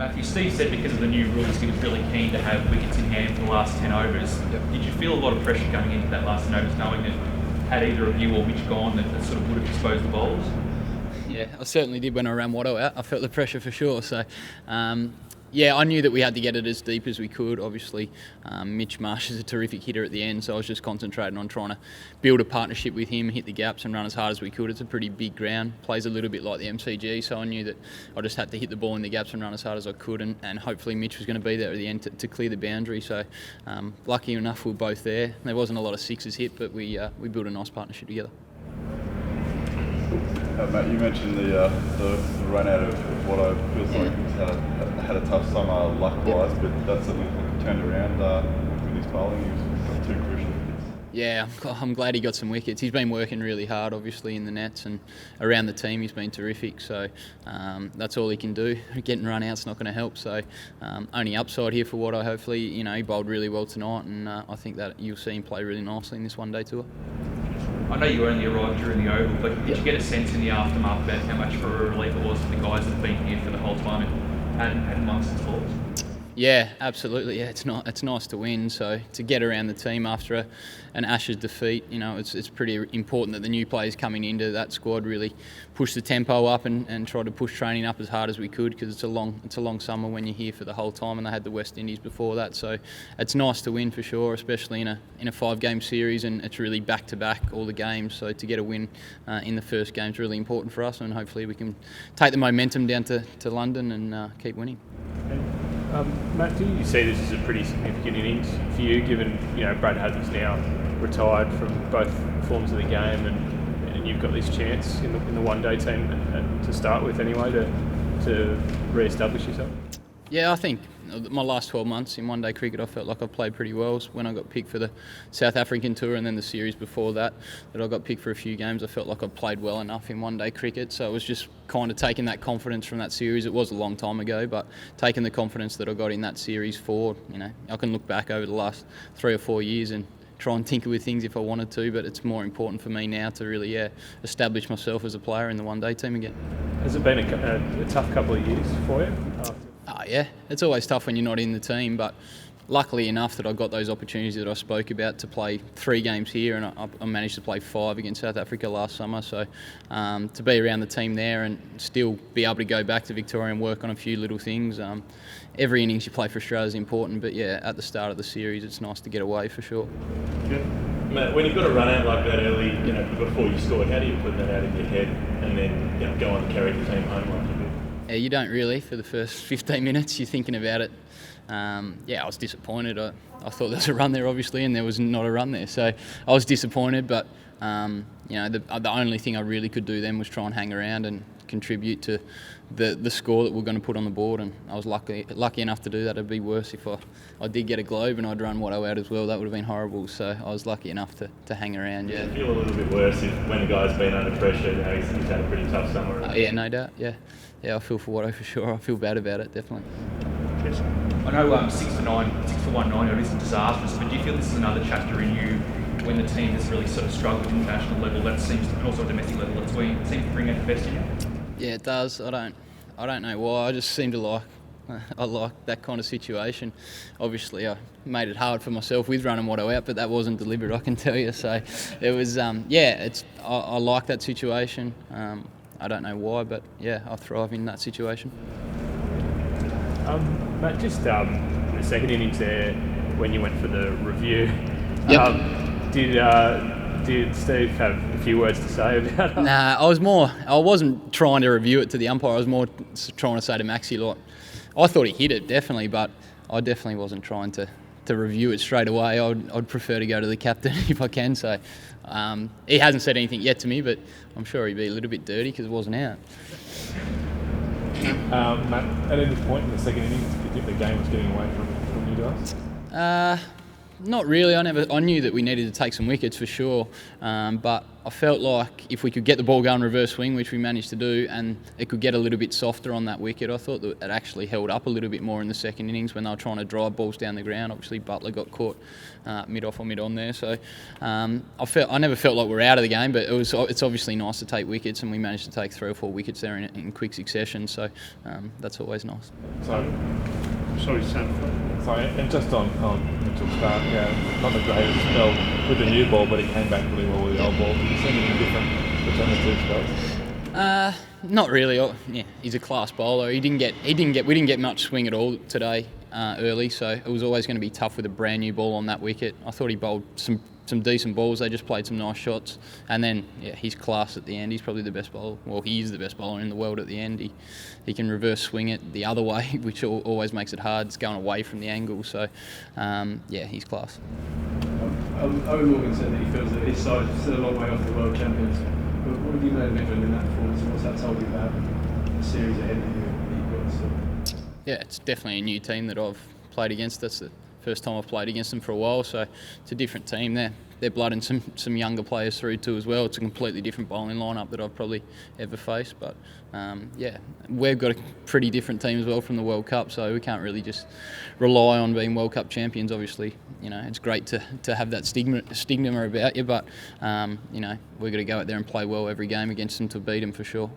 Matthew, Steve said because of the new rules he was really keen to have wickets in hand for the last 10 overs. Yep. Did you feel a lot of pressure going into that last 10 overs, knowing that had either of you or Mitch gone, that sort of would have exposed the bowlers? Yeah, I certainly did when I ran Watto out. I felt the pressure for sure. So, yeah, I knew that we had to get it as deep as we could. Obviously, Mitch Marsh is a terrific hitter at the end, so I was just concentrating on trying to build a partnership with him, hit the gaps and run as hard as we could. It's a pretty big ground, plays a little bit like the MCG, so I knew that I just had to hit the ball in the gaps and run as hard as I could, and hopefully Mitch was going to be there at the end to clear the boundary. So, lucky enough, we were both there. There wasn't a lot of sixes hit, but we built a nice partnership together. Matt, you mentioned the run out of Watto. Feels like he's had a tough summer luck-wise, but that's something that turned around with his bowling. He's got 2 crucial wickets. Yeah, I'm glad he got some wickets. He's been working really hard, obviously, in the nets and around the team. He's been terrific, so that's all he can do. Getting run out's not going to help, so only upside here for Watto. Hopefully, he bowled really well tonight, and I think that you'll see him play really nicely in this one-day tour. I know you only arrived during the Oval, but did you get a sense in the aftermath about how much of a relief it was for the guys that have been here for the whole time and hadn't amongst its balls? Yeah, absolutely. Yeah, it's nice to win. So to get around the team after an Ashes defeat, it's pretty important that the new players coming into that squad really push the tempo up and try to push training up as hard as we could, because it's a long summer when you're here for the whole time, and they had the West Indies before that. So it's nice to win for sure, especially in a 5-game series, and it's really back to back all the games. So to get a win in the first game is really important for us, and hopefully we can take the momentum down to London and keep winning. Matt, do you see this as a pretty significant innings for you, given Brad Haddon's now retired from both forms of the game, and you've got this chance in the one-day team to start with anyway to re-establish yourself? Yeah, I think my last 12 months in one-day cricket, I felt like I played pretty well. When I got picked for the South African tour and then the series before that I got picked for a few games, I felt like I played well enough in one-day cricket. So it was just kind of taking that confidence from that series. It was a long time ago, but taking the confidence that I got in that series forward, I can look back over the last 3 or 4 years and try and tinker with things if I wanted to, but it's more important for me now to really establish myself as a player in the one-day team again. Has it been a tough couple of years for you? Yeah, it's always tough when you're not in the team, but luckily enough that I got those opportunities that I spoke about to play 3 games here, and I managed to play 5 against South Africa last summer. So to be around the team there and still be able to go back to Victoria and work on a few little things. Every innings you play for Australia is important, but yeah, at the start of the series, it's nice to get away for sure. Good. Matt, when you've got a run out like that early, before you score, how do you put that out in your head and then go on and carry the team home like you did? Yeah, you don't really. For the first 15 minutes, you're thinking about it. I was disappointed. I thought there was a run there, obviously, and there was not a run there. So I was disappointed, but the only thing I really could do then was try and hang around and contribute to the score that we're going to put on the board, and I was lucky enough to do that. It'd be worse if I did get a globe and I'd run Watto out as well. That would have been horrible. So I was lucky enough to hang around. Yeah. Does it feel a little bit worse when the guy's been under pressure? He's had a pretty tough summer. Yeah, no doubt. Yeah, I feel for Watto for sure. I feel bad about it, definitely. Yes. I know 6 for 190 isn't disastrous, but do you feel this is another chapter in you when the team has really sort of struggled at international level? That seems to, and also at domestic level, that's where it seems to bring out the best in you. Yeah, it does. I don't know why. I just seem to I like that kind of situation. Obviously, I made it hard for myself with running Watto out, but that wasn't deliberate, I can tell you. So it was, I like that situation. I don't know why, but yeah, I thrive in that situation. Matt, just in the second innings there, when you went for the review, did Steve have a few words to say about it? Nah, I wasn't trying to review it to the umpire. I was more trying to say to Maxie, I thought he hit it, definitely, but I definitely wasn't trying to review it straight away. I'd prefer to go to the captain if I can. So he hasn't said anything yet to me, but I'm sure he'd be a little bit dirty because it wasn't out. Matt, at any point in the second innings, did you think the game was getting away from you guys? Not really. I knew that we needed to take some wickets for sure, but I felt like if we could get the ball going reverse swing, which we managed to do, and it could get a little bit softer on that wicket, I thought that it actually held up a little bit more in the second innings when they were trying to drive balls down the ground. Obviously, Butler got caught mid-off or mid-on there, so I never felt like we were out of the game, but it's obviously nice to take wickets, and we managed to take 3 or 4 wickets there in quick succession, so that's always nice. Sorry, Sam. Sorry, and just on Mitchell Stark, not the greatest spell with the new ball, but he came back really well with the old ball. Did you see anything different between the 2 spells? Not really. He's a class bowler. We didn't get much swing at all today early, so it was always going to be tough with a brand new ball on that wicket. I thought he bowled some decent balls. They just played some nice shots, and then he's class at the end. He's probably the best bowler. Well, he is the best bowler in the world at the end. He can reverse swing it the other way, which always makes it hard. It's going away from the angle, so he's class. Owen Morgan said that he feels that his side is still a long way off the world champions. But what have you made of England in that performance? What's that told you about the series ahead that you've got? So? Yeah, it's definitely a new team that I've played against. That's the first time I've played against them for a while, so it's a different team. They're blooding some younger players through too as well. It's a completely different bowling lineup that I've probably ever faced, but we've got a pretty different team as well from the World Cup, so we can't really just rely on being World Cup champions. Obviously, it's great to have that stigma about you, but we're going to go out there and play well every game against them to beat them for sure.